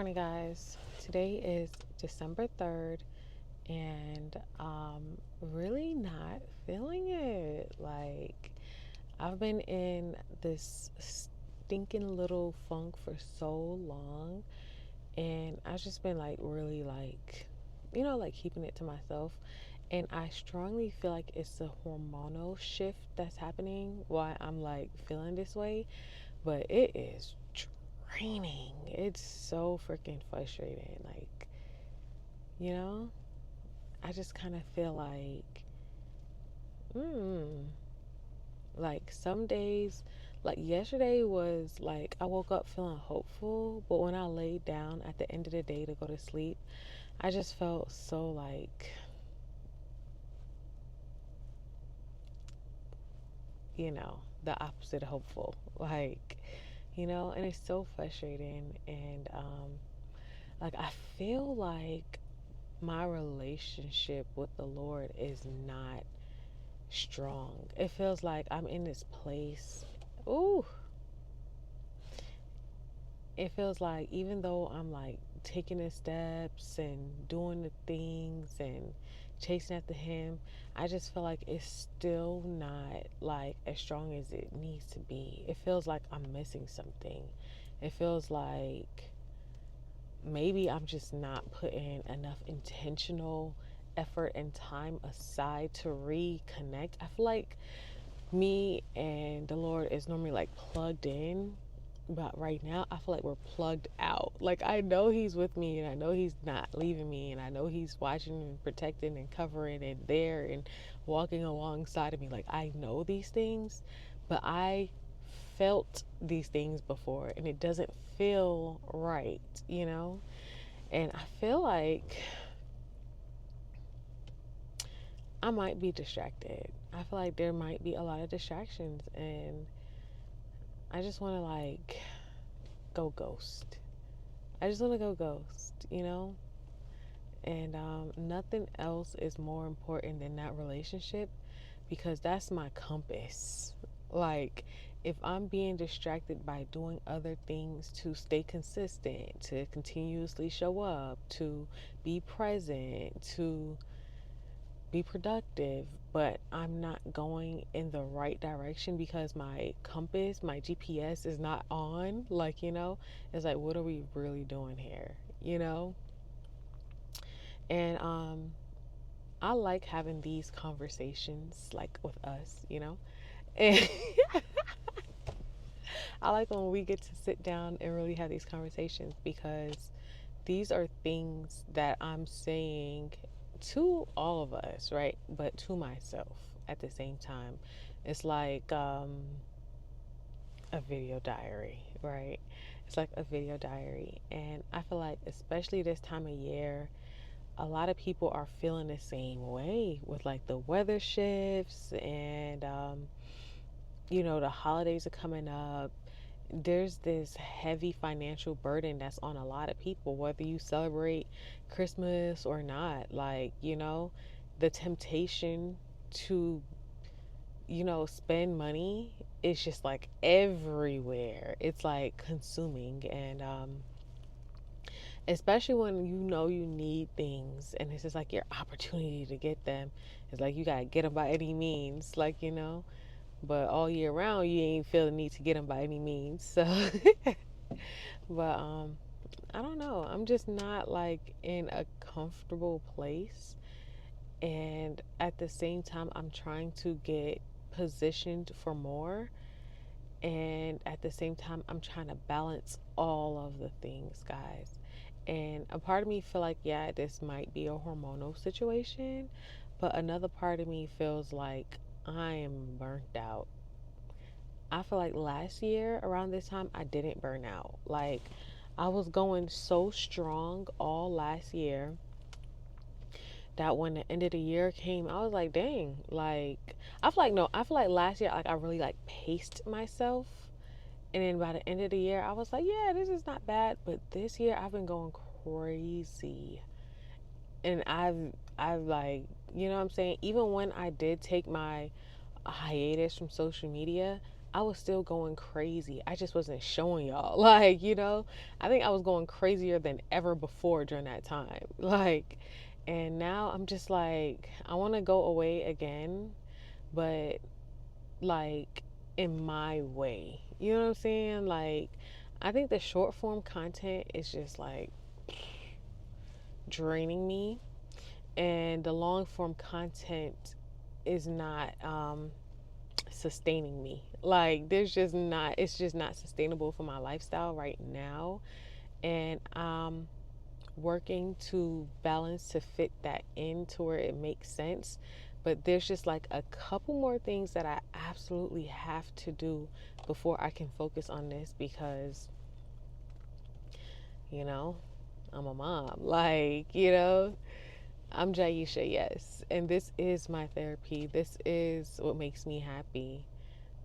Morning, guys. Today is December 3rd, and really not feeling it. Like, I've been in this stinking little funk for so long, and I've just been like, really, like, like keeping it to myself. And I strongly feel like it's a hormonal shift that's happening why I'm like feeling this way, but it is draining. It's so freaking frustrating. Like, you know, I just kind of feel mm, like some days, like yesterday was like I woke up feeling hopeful, but when I laid down at the end of the day to go to sleep, I just felt so like, the opposite of hopeful. Like, and it's so frustrating. And, like, I feel like my relationship with the Lord is not strong. It feels like I'm in this place. Ooh, it feels like even though I'm like taking the steps and doing the things and chasing after Him, I just feel like it's still not like as strong as it needs to be. It feels like I'm missing something. It feels like maybe I'm just not putting enough intentional effort and time aside to reconnect. I feel like me and the Lord is normally like plugged in, but right now I feel like we're plugged out. Like, I know He's with me, and I know He's not leaving me, and I know He's watching and protecting and covering and there and walking alongside of me. Like, I know these things, but I felt these things before, and it doesn't feel right, And I feel like I might be distracted. I feel like there might be a lot of distractions, and I just want to like go ghost. I just want to go ghost. And nothing else is more important than that relationship, because that's my compass. Like, if I'm being distracted by doing other things to stay consistent, to continuously show up, to be present, to be productive, but I'm not going in the right direction because my compass, my GPS is not on, like, it's like, what are we really doing here, And I like having these conversations like with us. And I like when we get to sit down and really have these conversations, because these are things that I'm saying to all of us, right? But to myself at the same time. It's like a video diary, right? It's like a video diary. And I feel like, especially this time of year, a lot of people are feeling the same way with like the weather shifts and, the holidays are coming up. There's this heavy financial burden that's on a lot of people, whether you celebrate Christmas or not. Like, the temptation to, spend money is just like everywhere. It's like consuming. And, especially when you need things and it's just like your opportunity to get them. It's like you got to get them by any means, like. But all year round, you ain't feel the need to get them by any means. So, but I don't know. I'm just not like in a comfortable place, and at the same time, I'm trying to get positioned for more. And at the same time, I'm trying to balance all of the things, guys. And a part of me feel like, yeah, this might be a hormonal situation, but another part of me feels like I am burnt out. I feel like last year around this time I didn't burn out. Like, I was going so strong all last year that when the end of the year came, I was like, dang, like I feel like no, I feel like last year like I really like paced myself. And then by the end of the year I was like, yeah, this is not bad. But this year I've been going crazy. And I've like, you know what I'm saying? Even when I did take my hiatus from social media, I was still going crazy. I just wasn't showing y'all. Like, I think I was going crazier than ever before during that time. Like, and now I'm just like, I want to go away again, but like in my way. You know what I'm saying? Like, I think the short form content is just like draining me, and the long form content is not sustaining me. Like, it's just not sustainable for my lifestyle right now. And working to balance to fit that into where it makes sense. But there's just like a couple more things that I absolutely have to do before I can focus on this, because, you know, I'm a mom. Like, I'm Jah-Isha, yes. And this is my therapy. This is what makes me happy.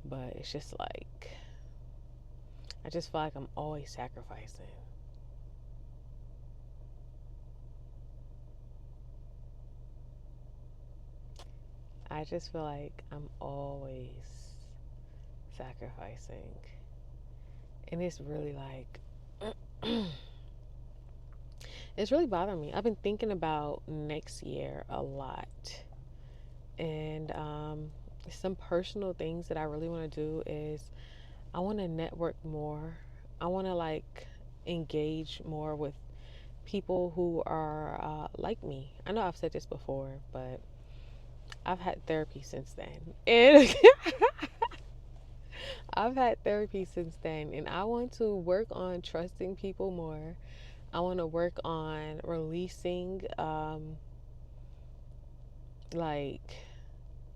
But it's just like, I just feel like I'm always sacrificing. I just feel like I'm always sacrificing. And it's really like, it's really bothering me. I've been thinking about next year a lot. And some personal things that I really want to do is I want to network more. I want to like engage more with people who are like me. I know I've said this before, but I've had therapy since then. And I've had therapy since then, and I want to work on trusting people more. I want to work on releasing like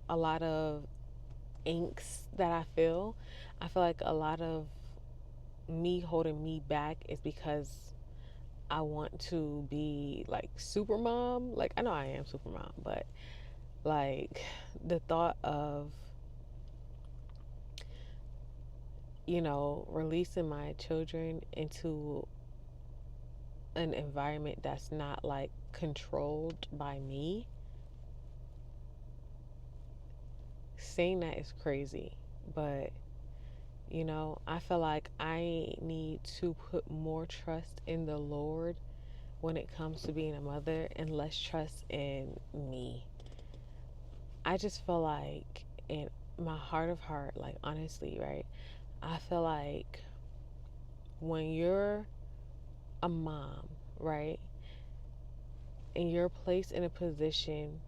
a lot of angst that I feel. I feel like a lot of me holding me back is because I want to be like super mom. Like, I know I am super mom, but like the thought of, releasing my children into an environment that's not like controlled by me, saying that is crazy. But I feel like I need to put more trust in the Lord when it comes to being a mother and less trust in me. I just feel like, in my heart of heart, like, honestly, right? I feel like when you're a mom, right, and you're placed in a position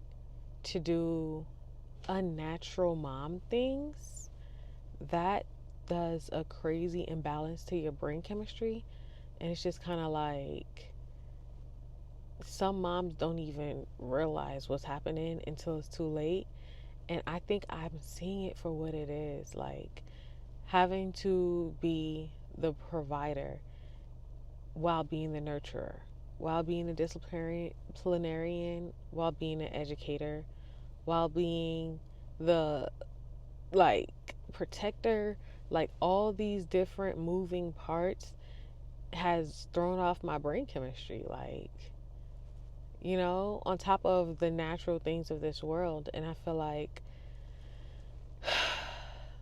to do unnatural mom things, that does a crazy imbalance to your brain chemistry. And it's just kind of like, some moms don't even realize what's happening until it's too late. And I think I'm seeing it for what it is, like having to be the provider while being the nurturer, while being a disciplinarian, while being an educator, while being the like protector. Like, all these different moving parts has thrown off my brain chemistry, like, on top of the natural things of this world. And I feel like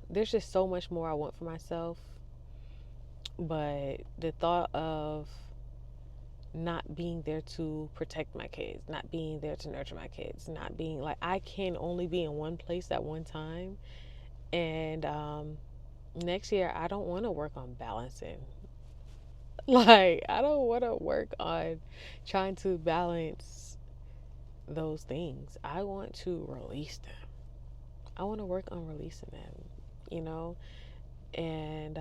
there's just so much more I want for myself. But the thought of not being there to protect my kids, not being there to nurture my kids, not being like, I can only be in one place at one time. And next year, I don't want to work on balancing. Like, I don't want to work on trying to balance those things. I want to release them. I want to work on releasing them, you know? And,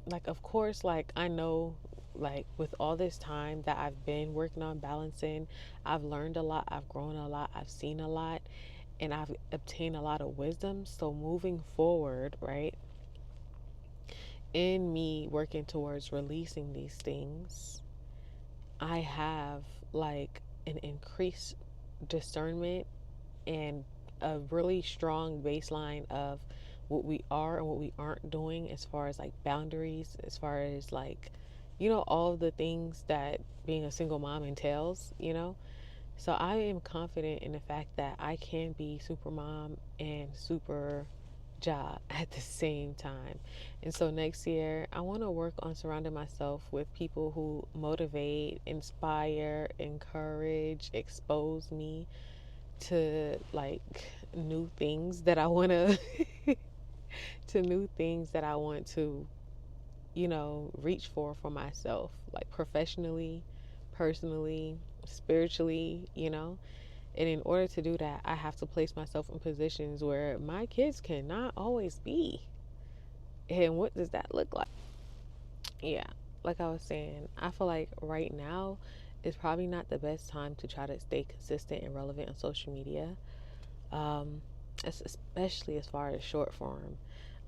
like, of course, like, I know, like, with all this time that I've been working on balancing, I've learned a lot, I've grown a lot, I've seen a lot, and I've obtained a lot of wisdom. So, moving forward, right, in me working towards releasing these things, I have like an increased discernment and a really strong baseline of what we are and what we aren't doing, as far as like boundaries, as far as like, all of the things that being a single mom entails. So I am confident in the fact that I can be super mom and super Jah at the same time. And so next year, I want to work on surrounding myself with people who motivate, inspire, encourage, expose me to like new things that I want to to new things that I want to, reach for myself, like professionally, personally, spiritually, And in order to do that, I have to place myself in positions where my kids cannot always be. And what does that look like? Yeah, like I was saying, I feel like right now is probably not the best time to try to stay consistent and relevant on social media, um, especially as far as short form.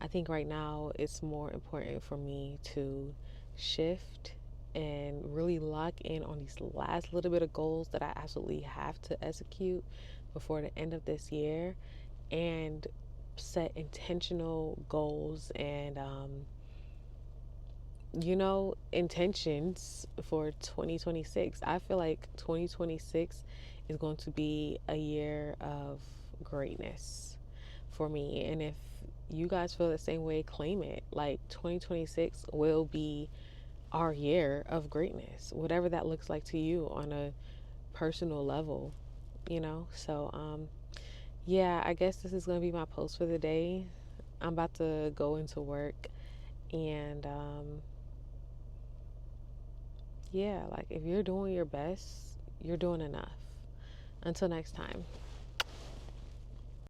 I think right now it's more important for me to shift and really lock in on these last little bit of goals that I absolutely have to execute before the end of this year, and set intentional goals and intentions for 2026. I feel like 2026 is going to be a year of greatness for me. And if you guys feel the same way, claim it. Like 2026 will be our year of greatness, whatever that looks like to you on a personal level. So, yeah, I guess this is going to be my post for the day. I'm about to go into work and, yeah, like if you're doing your best, you're doing enough. Until next time.